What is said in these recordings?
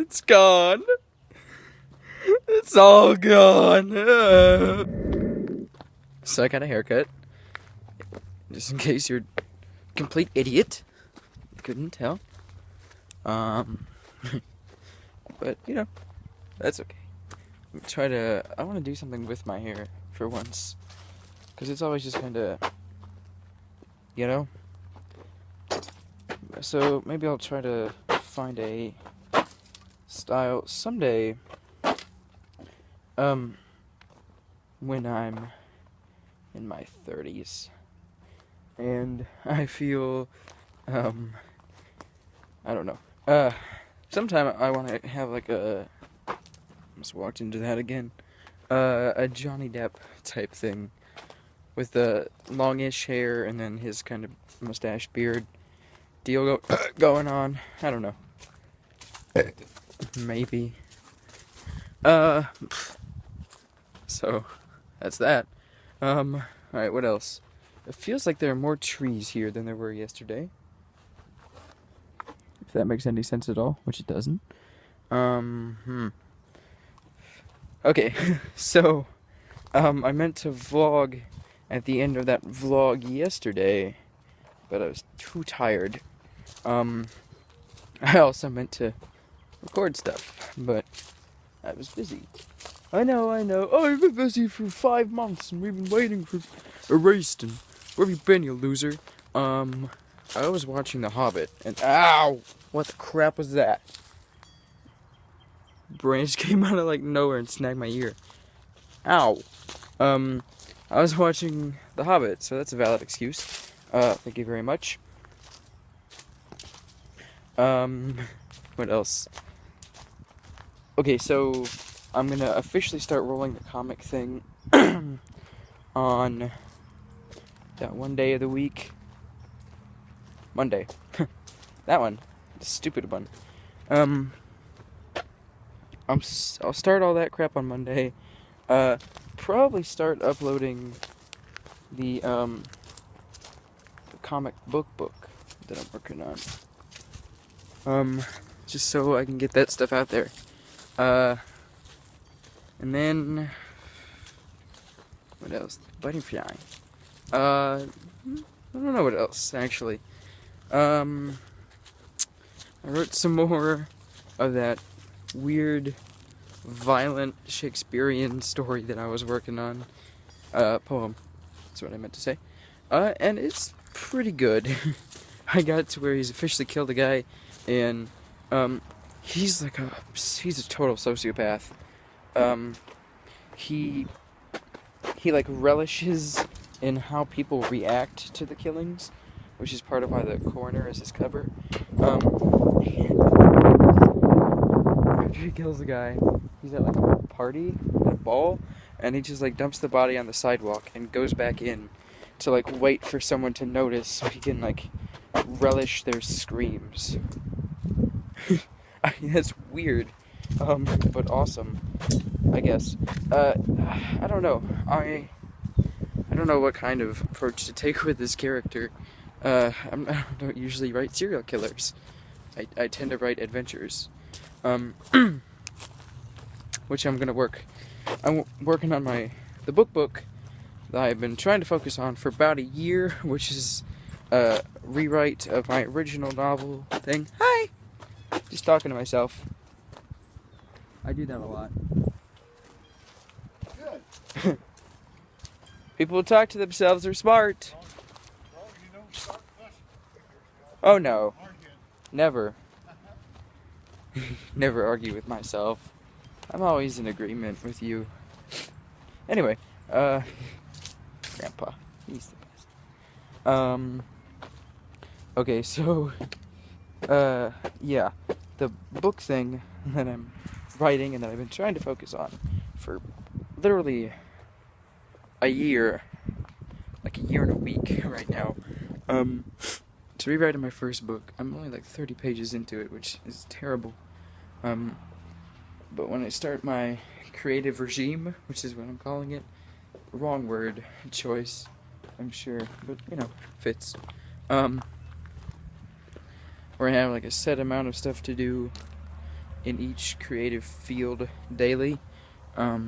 It's gone. It's all gone. So I got a haircut. Just in case you're a complete idiot. Couldn't tell. But, you know, that's okay. I want to do something with my hair for once. Because it's always just kind of, you know? So maybe I'll try to find a style someday. When I'm in my 30s. And I feel, I don't know. Sometime I want to have like almost walked into that again. A Johnny Depp type thing. With the longish hair and then his kind of mustache beard deal going on. I don't know. Maybe. So, that's that. Alright, what else? It feels like there are more trees here than there were yesterday. If that makes any sense at all, which it doesn't. Okay, so, I meant to vlog at the end of that vlog yesterday, but I was too tired. I also meant to record stuff, but I was busy. I know. Oh, I've been busy for 5 months, and we've been waiting for Erased, and where have you been, you loser? I was watching The Hobbit, and ow! What the crap was that? Branch came out of, like, nowhere and snagged my ear. Ow! I was watching The Hobbit, so that's a valid excuse. Thank you very much. What else? Okay, so I'm gonna officially start rolling the comic thing on that one day of the week. Monday. That one. The stupid one. I'll start all that crap on Monday. Probably start uploading the comic book that I'm working on. Just so I can get that stuff out there. And then what else? Biting fly. I don't know what else actually. I wrote some more of that weird, violent Shakespearean story that I was working on. Poem. That's what I meant to say. And it's pretty good. I got to where he's officially killed a guy, and he's a total sociopath. He like relishes in how people react to the killings, which is part of why the coroner is his cover. After he kills a guy, he's at like a party, at a ball, and he just like dumps the body on the sidewalk and goes back in to like wait for someone to notice so he can like relish their screams. That's weird, but awesome, I guess. I don't know. I don't know what kind of approach to take with this character. I don't usually write serial killers. I tend to write adventures, which I'm working on the book that I've been trying to focus on for about a year, which is a rewrite of my original novel thing. Hi! Just talking to myself. I do that a lot. Good. People who talk to themselves are smart. Well, you don't start fussing. Oh no. Never. Never argue with myself. I'm always in agreement with you. Anyway, Grandpa. He's the best. Okay, so, yeah. The book thing that I'm writing and that I've been trying to focus on for literally a year, like a year and a week right now, to rewrite my first book. I'm only like 30 pages into it, which is terrible. But when I start my creative regime, which is what I'm calling it, wrong word choice, I'm sure, but you know, fits. Where I have like a set amount of stuff to do, in each creative field daily. I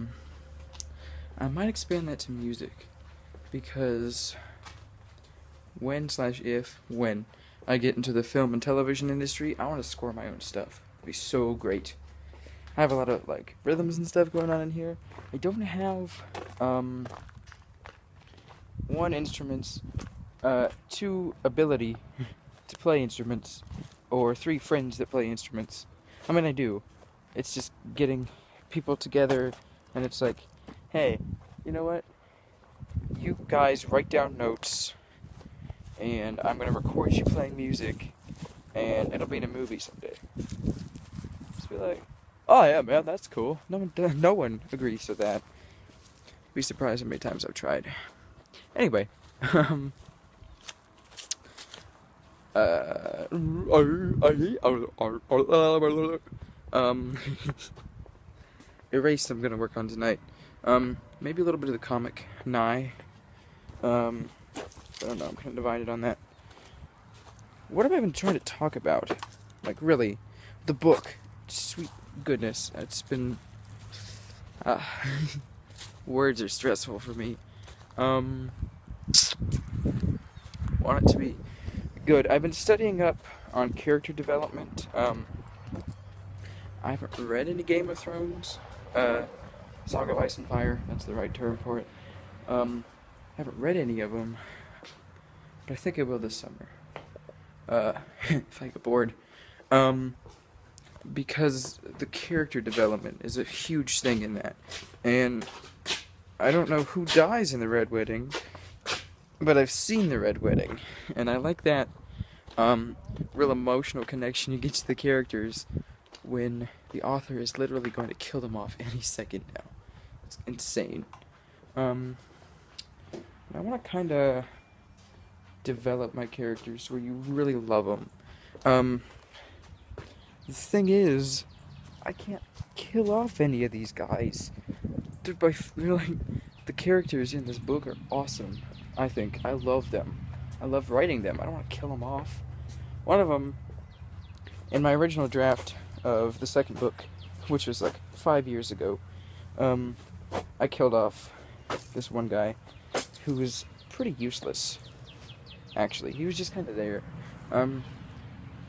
might expand that to music, because when I get into the film and television industry, I want to score my own stuff. It'd be so great. I have a lot of like rhythms and stuff going on in here. I don't have one instruments, two ability to play instruments, or three friends that play instruments. I mean, I do. It's just getting people together, and it's like, hey, you know what? You guys write down notes, and I'm gonna record you playing music, and it'll be in a movie someday. Just be like, oh yeah, man, that's cool. No one agrees to that. Be surprised how many times I've tried. Anyway, Erased I'm gonna work on tonight. Maybe a little bit of the comic Nye. I don't know, I'm kind of divided on that. What have I been trying to talk about? Like, really, the book. Sweet goodness, it's been... words are stressful for me. Want it to be good. I've been studying up on character development. I haven't read any Game of Thrones. Song of Ice and Fire, that's the right term for it. I haven't read any of them, but I think I will this summer. If I get bored. Because the character development is a huge thing in that. And I don't know who dies in the Red Wedding, but I've seen the Red Wedding, and I like that real emotional connection you get to the characters when the author is literally going to kill them off any second now. It's insane. I want to kind of develop my characters where you really love them. The thing is, I can't kill off any of these guys. They're like, the characters in this book are awesome, I think. I love them. I love writing them. I don't want to kill them off. One of them, in my original draft of the second book, which was like 5 years ago, I killed off this one guy who was pretty useless, actually. He was just kind of there.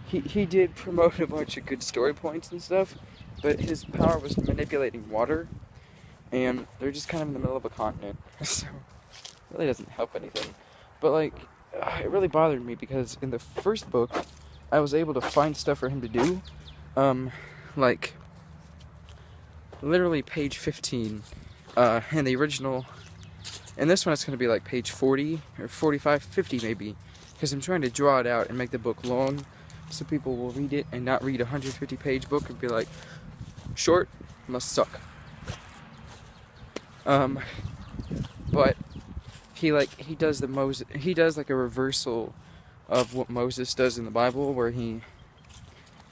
He did promote a bunch of good story points and stuff, but his power was manipulating water, and they're just kind of in the middle of a continent, so it really doesn't help anything. But like, it really bothered me because in the first book, I was able to find stuff for him to do, like, literally page 15, in the original, and this one it's going to be like page 40, or 45, 50 maybe, because I'm trying to draw it out and make the book long, so people will read it and not read a 150-page book and be like, short, must suck. But he does like a reversal of what Moses does in the Bible, where he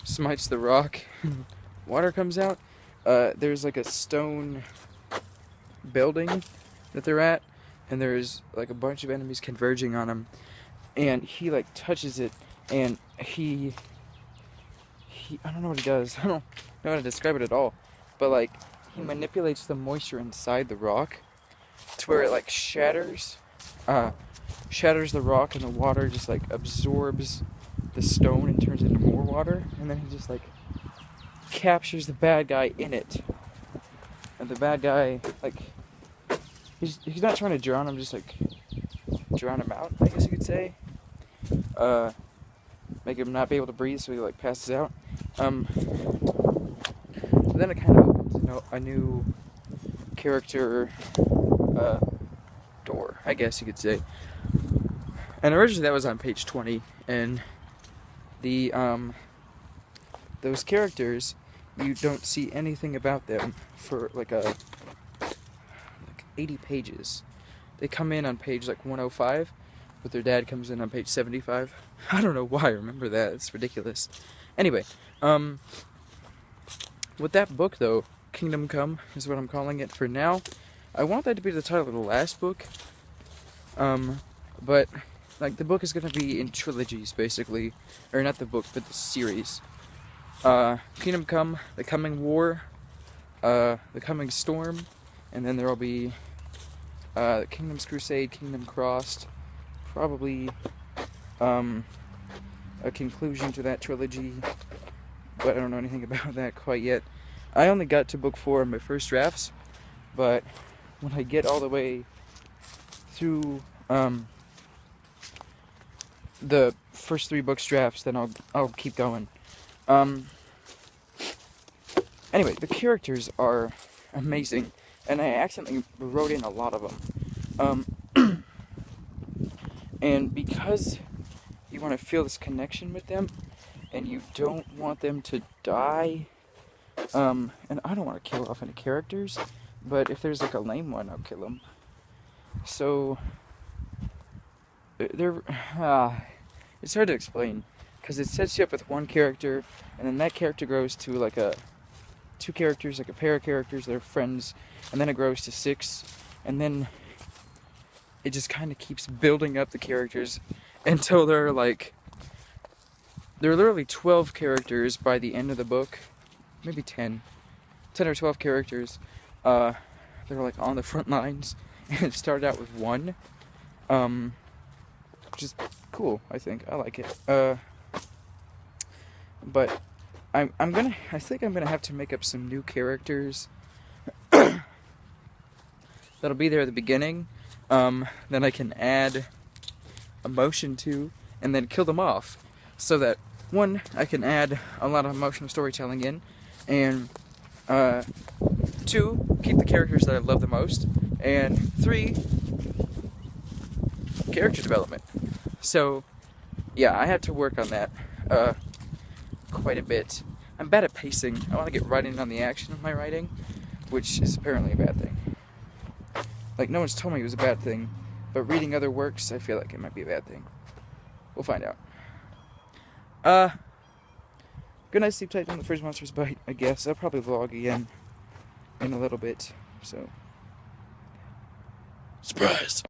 smites the rock, water comes out. There's like a stone building that they're at, and there's like a bunch of enemies converging on him, and he like touches it, and he I don't know what he does. I don't know how to describe it at all, but like, he manipulates the moisture inside the rock to where it like shatters the rock, and the water just like absorbs the stone and turns it into more water, and then he just like captures the bad guy in it, and the bad guy, like, he's not trying to drown him, just like drown him out, I guess you could say. Make him not be able to breathe, so he like passes out. Then it kind of opens a new character door, I guess you could say. And originally that was on page 20, and the those characters, you don't see anything about them for like 80 pages. They come in on page like 105, but their dad comes in on page 75. I don't know why I remember that. It's ridiculous. Anyway, with that book though, Kingdom Come is what I'm calling it for now. I want that to be the title of the last book. But like, the book is gonna be in trilogies basically, or not the book, but the series. Kingdom Come, The Coming War, The Coming Storm, and then there will be Kingdom's Crusade, Kingdom Crossed, probably a conclusion to that trilogy, but I don't know anything about that quite yet. I only got to book 4 in my first drafts, but when I get all the way through the first 3 books drafts, then I'll keep going. Anyway, the characters are amazing, and I accidentally wrote in a lot of them. And because you want to feel this connection with them, and you don't want them to die, and I don't want to kill off any characters, but if there's like a lame one, I'll kill them. So, it's hard to explain, because it sets you up with one character, and then that character grows to like 2 characters, like a pair of characters, they're friends, and then it grows to 6, and then it just kind of keeps building up the characters until they're literally 12 characters by the end of the book, maybe 10 or 12 characters. They're like on the front lines, and it started out with 1, which is cool. I think I like it. But I think I'm gonna have to make up some new characters that'll be there at the beginning. Then I can add emotion to, and then kill them off, so that 1, I can add a lot of emotional storytelling in, and 2, keep the characters that I love the most, and 3, character development. So yeah, I have to work on that quite a bit. I'm bad at pacing. I want to get right in on the action of my writing, which is apparently a bad thing. Like, no one's told me it was a bad thing, but reading other works, I feel like it might be a bad thing. We'll find out. Good night, sleep tight on the first Monster's Bite, I guess. I'll probably vlog again in a little bit, so. Surprise!